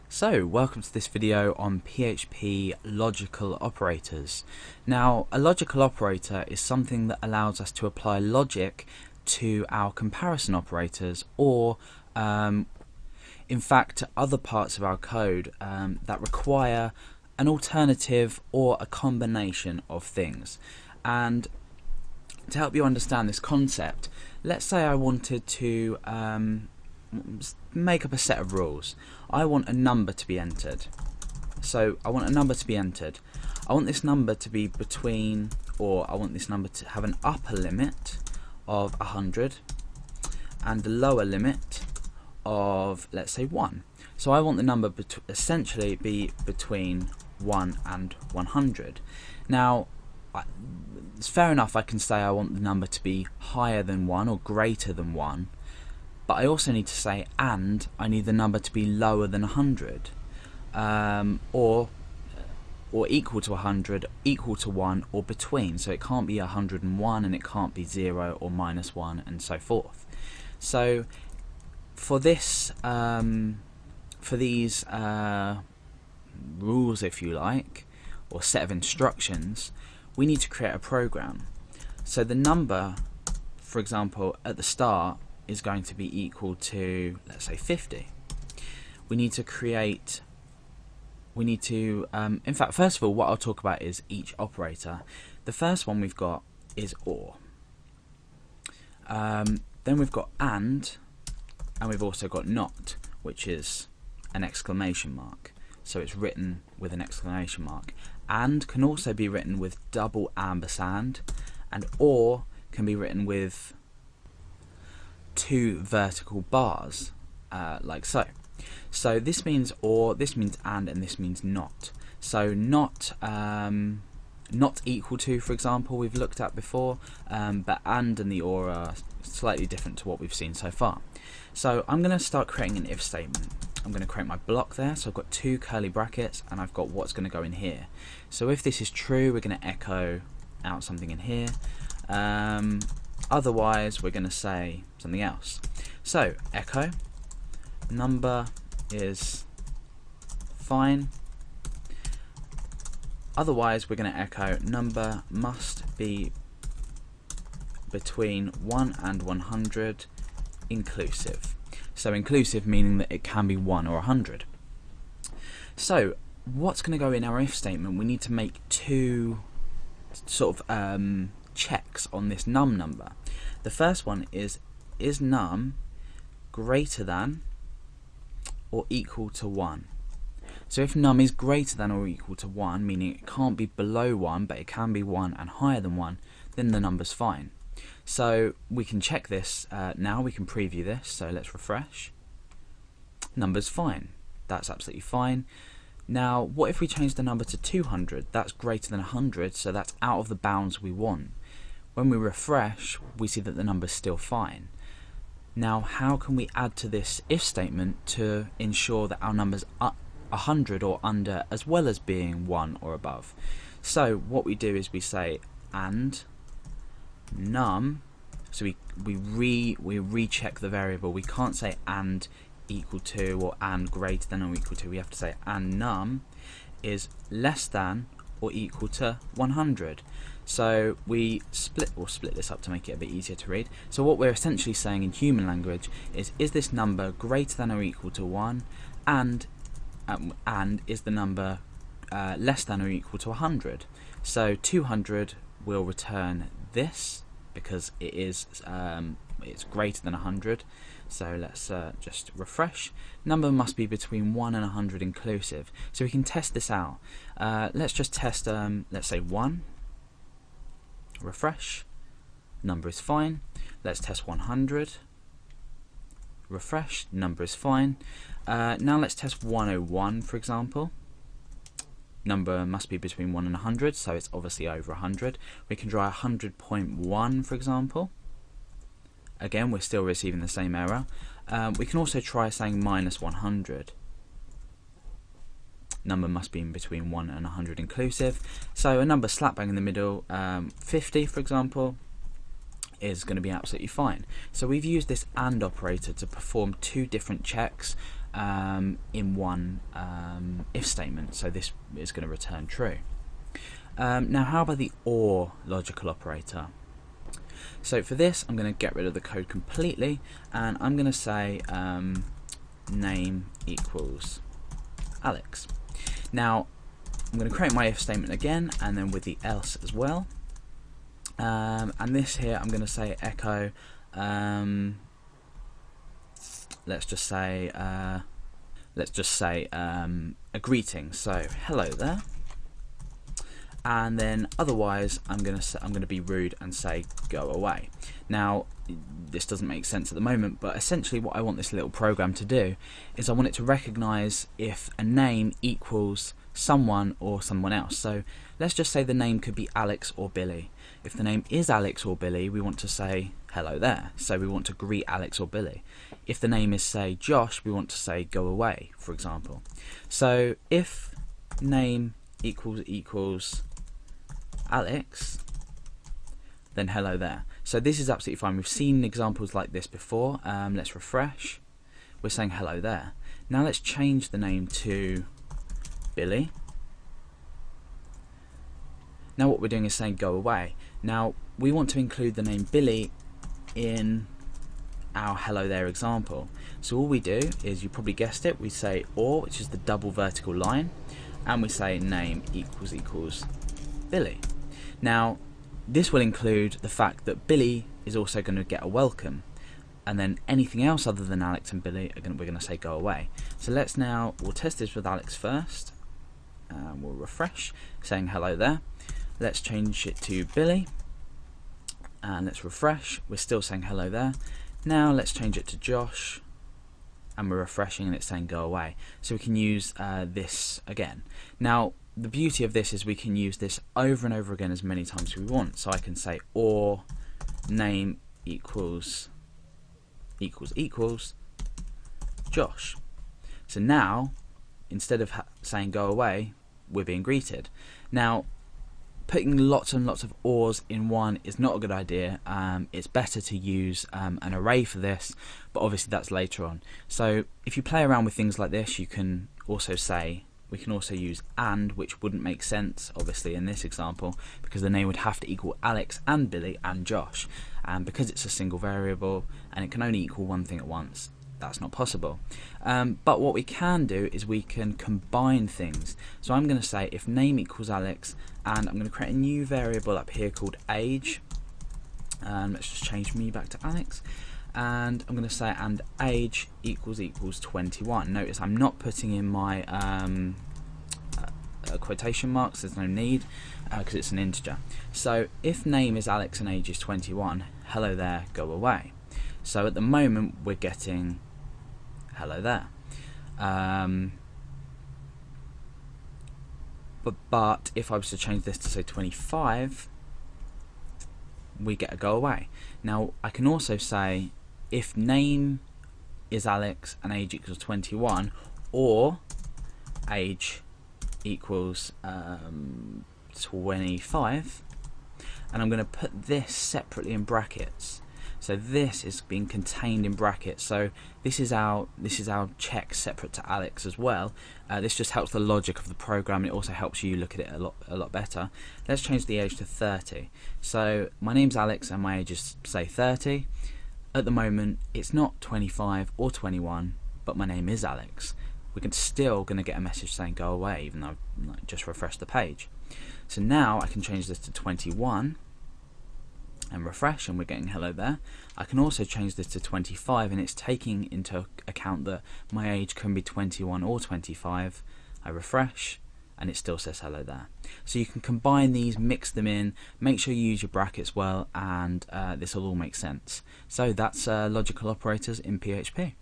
So, welcome to this video on PHP logical operators. Now, a logical operator is something that allows us to apply logic to our comparison operators or, in fact, to other parts of our code that require an alternative or a combination of things. And to help you understand this concept, let's say I wanted to make up a set of rules. I want a number to be entered. So I want a number to be entered. I want this number to be between, or I want this number to have an upper limit of 100 and a lower limit of, let's say, 1. So I want the number essentially be between 1 and 100. Now, it's fair enough, I can say I want the number to be higher than 1 or greater than 1, but I also need to say and I need the number to be lower than 100, or equal to 100, equal to 1, or between. So it can't be 101 and it can't be 0 or -1 and so forth. So for this, for these rules, if you like, or set of instructions, we need to create a program. So the number, for example, at the start is going to be equal to, let's say, 50. We need to create, in fact, first of all, what I'll talk about is each operator. The first one we've got is OR. Then we've got and we've also got not, which is an exclamation mark. So it's written with an exclamation mark. And can also be written with double ampersand, and OR can be written with 2 vertical bars, like so. So this means OR, this means and this means not. So not equal to, for example, we've looked at before, but and the OR are slightly different to what we've seen so far. So I'm going to start creating an if statement. I'm going to create my block there, so I've got 2 curly brackets and I've got what's going to go in here. So if this is true, we're going to echo out something in here. Otherwise, we're going to say something else. So echo number is fine. Otherwise, we're going to echo number must be between 1 and 100 inclusive. So inclusive meaning that it can be 1 or 100. So what's going to go in our if statement? We need to make 2 sort of checks on this num number. The first one is num greater than or equal to 1? So if num is greater than or equal to 1, meaning it can't be below 1 but it can be 1 and higher than 1, then the number's fine. So we can check this now, we can preview this, so let's refresh. Number's fine, that's absolutely fine. Now what if we change the number to 200? That's greater than 100, so that's out of the bounds we want. When we refresh, we see that the number's still fine. Now how can we add to this if statement to ensure that our number's 100 or under, as well as being 1 or above? So what we do is we say and num, so we recheck the variable. We can't say and equal to or and greater than or equal to. We have to say and num is less than or equal to 100. So we split this up to make it a bit easier to read. So what we're essentially saying in human language is this number greater than or equal to 1, and is the number less than or equal to 100. So 200 will return this because it is it's greater than 100. So let's just refresh. Number must be between 1 and 100 inclusive. So we can test this out. Let's just test, let's say 1. Refresh. Number is fine. Let's test 100. Refresh. Number is fine. Now let's test 101, for example. Number must be between 1 and 100, so it's obviously over 100. We can try 100.1, for example. Again, we're still receiving the same error. We can also try saying -100. Number must be in between 1 and 100 inclusive. So a number slap bang in the middle, 50, for example, is going to be absolutely fine. So we've used this AND operator to perform 2 different checks in one if statement, so this is going to return true. Now how about the OR logical operator? So for this I'm going to get rid of the code completely, and I'm going to say name equals Alex. Now I'm going to create my if statement again, and then with the else as well, and this here I'm going to say echo, let's just say a greeting, so hello there. And then otherwise I'm going to be rude and say go away. Now this doesn't make sense at the moment, but essentially what I want this little program to do is I want it to recognize if a name equals someone or someone else. So let's just say the name could be Alex or Billy. If the name is Alex or Billy, we want to say hello there, so we want to greet Alex or Billy. If the name is, say, Josh, we want to say go away, for example. So if name equals Alex, then hello there. So this is absolutely fine. We've seen examples like this before. Let's refresh. We're saying hello there. Now let's change the name to Billy. Now what we're doing is saying go away. Now we want to include the name Billy in our hello there example. So all we do is, you probably guessed it, we say OR, which is the double vertical line, and we say name equals Billy. Now this will include the fact that Billy is also going to get a welcome, and then anything else other than Alex and Billy we're going to say go away. So we'll test this with Alex first. We'll refresh, saying hello there. Let's change it to Billy, and let's refresh. We're still saying hello there. Now let's change it to Josh, and we're refreshing and it's saying go away. So we can use this again. Now the beauty of this is we can use this over and over again as many times as we want. So I can say OR name equals Josh. So now instead of saying go away, we're being greeted. Now putting lots and lots of ORs in one is not a good idea. It's better to use an array for this, but obviously that's later on. So if you play around with things like this, you can also we can also use AND, which wouldn't make sense obviously in this example, because the name would have to equal Alex and Billy and Josh, and because it's a single variable and it can only equal one thing at once, that's not possible. But what we can do is we can combine things. So I'm going to say if name equals Alex, and I'm going to create a new variable up here called age, and let's just change me back to Alex, and I'm going to say and age equals 21. Notice I'm not putting in my quotation marks, there's no need, because it's an integer. So if name is Alex and age is 21, hello there, go away. So at the moment we're getting hello there. But if I was to change this to say 25, we get a go away. Now I can also say if name is Alex and age equals 21, or age equals 25, and I'm going to put this separately in brackets. So this is being contained in brackets. So this is our check separate to Alex as well. This just helps the logic of the program. It also helps you look at it a lot better. Let's change the age to 30. So my name's Alex and my age is, say, 30. At the moment it's not 25 or 21, but my name is Alex. We're still going to get a message saying go away, even though I've just refreshed the page. So now I can change this to 21 and refresh, and we're getting hello there. I can also change this to 25, and it's taking into account that my age can be 21 or 25. I refresh and it still says hello there. So you can combine these, mix them in, make sure you use your brackets well, and this will all make sense. So that's logical operators in PHP.